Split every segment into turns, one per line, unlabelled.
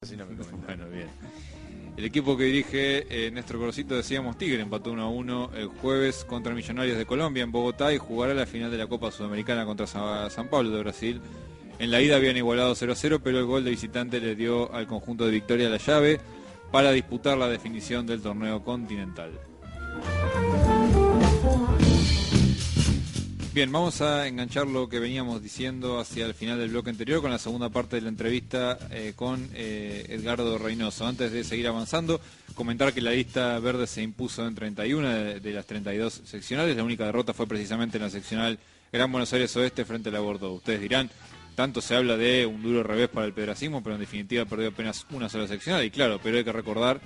así no me comentaron.
Bueno, bien. El equipo que dirige Néstor Gorosito, decíamos, Tigre, empató 1-1 el jueves contra Millonarios de Colombia en Bogotá y jugará la final de la Copa Sudamericana contra San Pablo de Brasil. En la ida habían igualado 0-0, pero el gol de visitante le dio al conjunto de Victoria la llave para disputar la definición del torneo continental. Bien, vamos a enganchar lo que veníamos diciendo hacia el final del bloque anterior con la segunda parte de la entrevista con Edgardo Reynoso. Antes de seguir avanzando, comentar que la lista verde se impuso en 31 de las 32 seccionales. La única derrota fue precisamente en la seccional Gran Buenos Aires Oeste frente a la Bordeaux. Ustedes dirán, tanto se habla de un duro revés para el pedracismo, pero en definitiva perdió apenas una sola seccional. Y claro, pero hay que recordar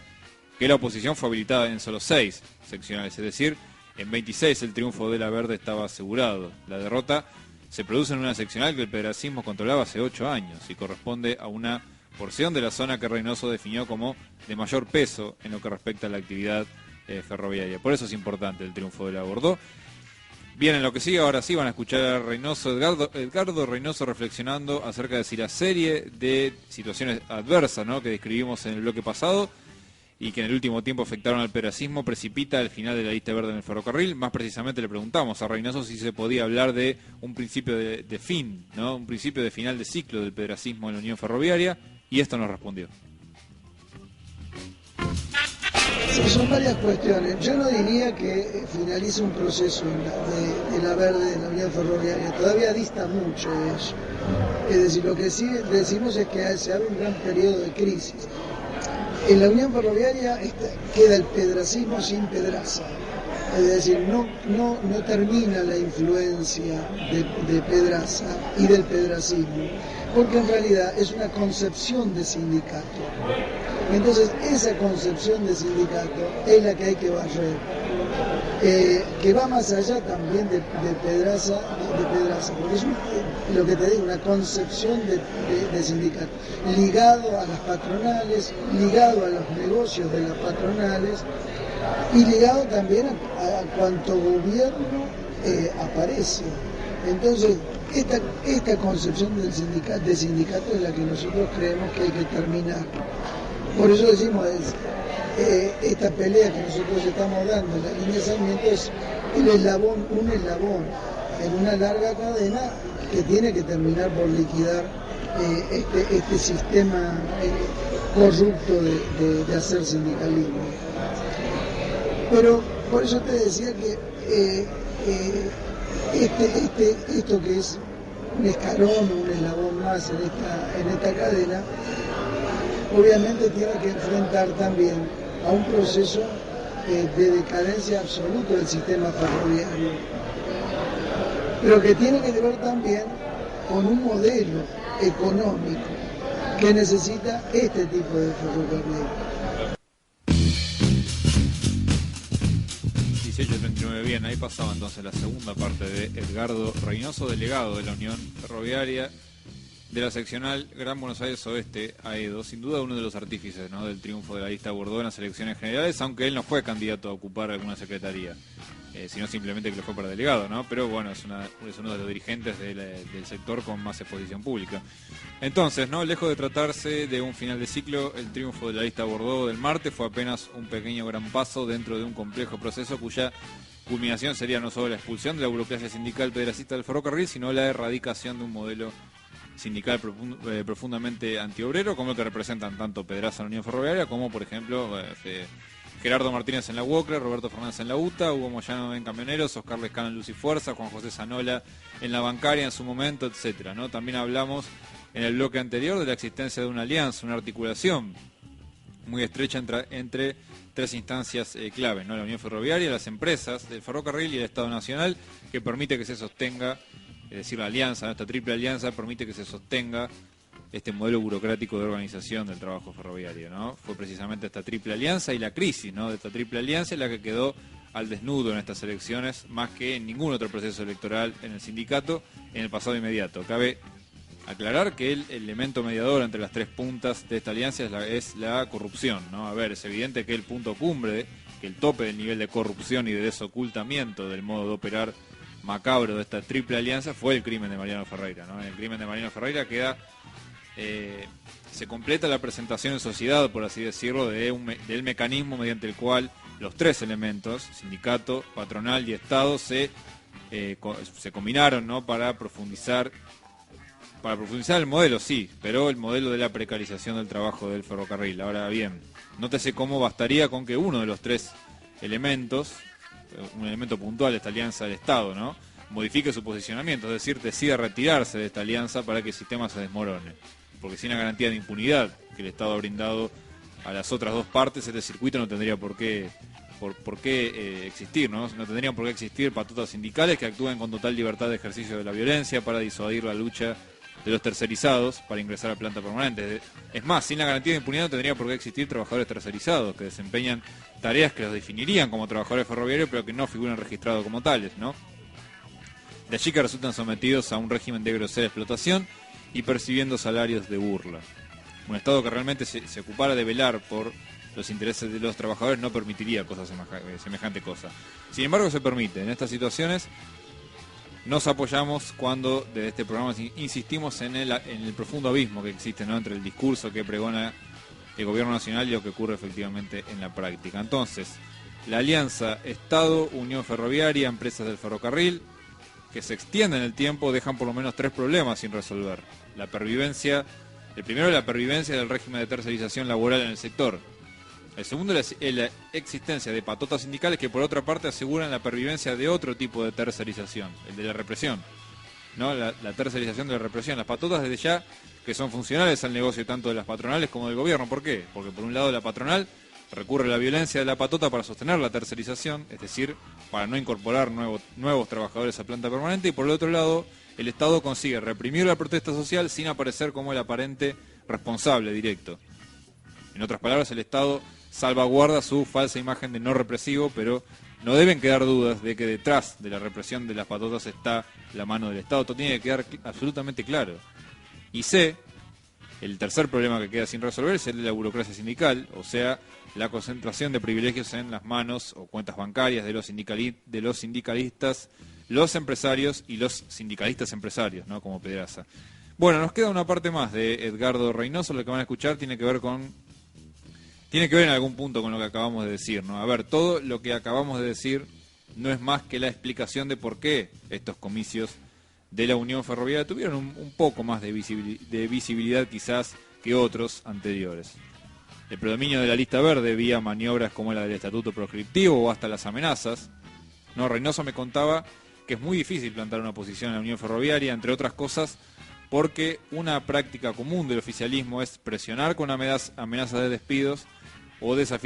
que la oposición fue habilitada en solo 6 seccionales, es decir, en 26 el triunfo de la Verde estaba asegurado. La derrota se produce en una seccional que el pedracismo controlaba hace 8 años y corresponde a una porción de la zona que Reynoso definió como de mayor peso en lo que respecta a la actividad ferroviaria. Por eso es importante el triunfo de la Bordeaux. Bien, en lo que sigue, ahora sí van a escuchar a Reynoso, Edgardo Reynoso reflexionando acerca de si la serie de situaciones adversas, ¿no?, que describimos en el bloque pasado y que en el último tiempo afectaron al pedracismo, precipita el final de la lista verde en el ferrocarril. Más precisamente le preguntamos a Reynoso si se podía hablar de un principio de fin, ¿no?, un principio de final de ciclo del pedracismo en la Unión Ferroviaria, y esto nos respondió.
Sí, son varias cuestiones. Yo no diría que finalice un proceso de la Verde en la Unión Ferroviaria. Todavía dista mucho de eso. Es decir, lo que sí decimos es que se abre un gran periodo de crisis. En la Unión Ferroviaria queda el pedracismo sin Pedraza. Es decir, no termina la influencia de Pedraza y del pedracismo, porque en realidad es una concepción de sindicato. Entonces, esa concepción de sindicato es la que hay que barrer, que va más allá también de Pedraza, porque es lo que te digo, una concepción de sindicato, ligado a las patronales, ligado a los negocios de las patronales y ligado también a cuanto gobierno aparece. Entonces, esta concepción de sindicato es la que nosotros creemos que hay que terminar. Por eso decimos, esta pelea que nosotros estamos dando en la línea de Sarmiento es un eslabón en una larga cadena que tiene que terminar por liquidar este sistema corrupto de hacer sindicalismo. Pero por eso te decía que esto que es un escalón o un eslabón más en esta cadena, obviamente tiene que enfrentar también a un proceso de decadencia absoluta del sistema ferroviario, pero que tiene que ver también con un modelo económico que necesita este tipo de ferrocarril.
18:39, bien, ahí pasaba entonces la segunda parte de Edgardo Reynoso, delegado de la Unión Ferroviaria de la seccional Gran Buenos Aires Oeste, AEDO, sin duda uno de los artífices, ¿no?, del triunfo de la lista Bordeaux en las elecciones generales, aunque él no fue candidato a ocupar alguna secretaría, sino simplemente que lo fue para delegado, ¿no? Pero bueno, es uno de los dirigentes del sector con más exposición pública. Entonces, ¿no?, lejos de tratarse de un final de ciclo, el triunfo de la lista Bordeaux del martes fue apenas un pequeño gran paso dentro de un complejo proceso cuya culminación sería no solo la expulsión de la burocracia sindical pedracista del ferrocarril, sino la erradicación de un modelo sindical profundamente antiobrero, como el que representan tanto Pedraza en la Unión Ferroviaria, como por ejemplo Gerardo Martínez en la UOCRE, Roberto Fernández en la UTA, Hugo Moyano en Camioneros, Oscar Lescano en Luz y Fuerza, Juan José Zanola en la bancaria en su momento, etcétera, ¿no? También hablamos en el bloque anterior de la existencia de una alianza, una articulación muy estrecha entre tres instancias clave, ¿no?, la Unión Ferroviaria, las empresas del ferrocarril y el Estado Nacional, que permite que se sostenga, es decir, la alianza, esta triple alianza permite que se sostenga este modelo burocrático de organización del trabajo ferroviario, ¿no? Fue precisamente esta triple alianza y la crisis, ¿no?, de esta triple alianza la que quedó al desnudo en estas elecciones, más que en ningún otro proceso electoral en el sindicato en el pasado inmediato. Cabe aclarar que el elemento mediador entre las tres puntas de esta alianza es la corrupción, ¿no? A ver, es evidente que el punto cumbre, que el tope del nivel de corrupción y de desocultamiento del modo de operar macabro de esta triple alianza fue el crimen de Mariano Ferreira, ¿no? En el crimen de Mariano Ferreira queda se completa la presentación en sociedad, por así decirlo, del mecanismo mediante el cual los tres elementos, sindicato, patronal y Estado, se combinaron, ¿no?, para profundizar el modelo, sí, pero el modelo de la precarización del trabajo del ferrocarril. Ahora bien, nótese cómo bastaría con que uno de los tres elementos, un elemento puntual de esta alianza del Estado, ¿no?, modifique su posicionamiento, es decir, decida retirarse de esta alianza para que el sistema se desmorone. Porque sin la garantía de impunidad que el Estado ha brindado a las otras dos partes, este circuito no tendría por qué existir, ¿no? No tendrían por qué existir patotas sindicales que actúen con total libertad de ejercicio de la violencia para disuadir la lucha de los tercerizados para ingresar a planta permanente. Es más, sin la garantía de impunidad no tendría por qué existir trabajadores tercerizados que desempeñan tareas que los definirían como trabajadores ferroviarios pero que no figuran registrados como tales, ¿no? De allí que resultan sometidos a un régimen de grosera explotación y percibiendo salarios de burla. Un Estado que realmente se ocupara de velar por los intereses de los trabajadores no permitiría semejante cosa. Sin embargo, se permite. En estas situaciones nos apoyamos cuando desde este programa insistimos en el profundo abismo que existe, ¿no?, entre el discurso que pregona el gobierno nacional y lo que ocurre efectivamente en la práctica. Entonces, la alianza Estado-Unión Ferroviaria, empresas del ferrocarril, que se extienden en el tiempo, dejan por lo menos tres problemas sin resolver. El primero es la pervivencia del régimen de tercerización laboral en el sector. El segundo es la existencia de patotas sindicales que por otra parte aseguran la pervivencia de otro tipo de tercerización, el de la represión, ¿no? La tercerización de la represión. Las patotas desde ya que son funcionales al negocio tanto de las patronales como del gobierno. ¿Por qué? Porque por un lado la patronal recurre a la violencia de la patota para sostener la tercerización, es decir, para no incorporar nuevos trabajadores a planta permanente, y por el otro lado el Estado consigue reprimir la protesta social sin aparecer como el aparente responsable directo. En otras palabras, el Estado salvaguarda su falsa imagen de no represivo, pero no deben quedar dudas de que detrás de la represión de las patotas está la mano del Estado. Esto tiene que quedar absolutamente claro. Y el tercer problema que queda sin resolver es el de la burocracia sindical, o sea, la concentración de privilegios en las manos o cuentas bancarias de los sindicalistas, los empresarios y los sindicalistas empresarios, ¿no?, como Pedraza. Bueno, nos queda una parte más de Edgardo Reynoso. Lo que van a escuchar tiene que ver en algún punto con lo que acabamos de decir, ¿no? A ver, todo lo que acabamos de decir no es más que la explicación de por qué estos comicios de la Unión Ferroviaria tuvieron un poco más de visibilidad quizás que otros anteriores. El predominio de la lista verde vía maniobras como la del estatuto proscriptivo o hasta las amenazas. No, Reynoso me contaba que es muy difícil plantar una posición en la Unión Ferroviaria, entre otras cosas, porque una práctica común del oficialismo es presionar con amenazas de despidos o desafiliación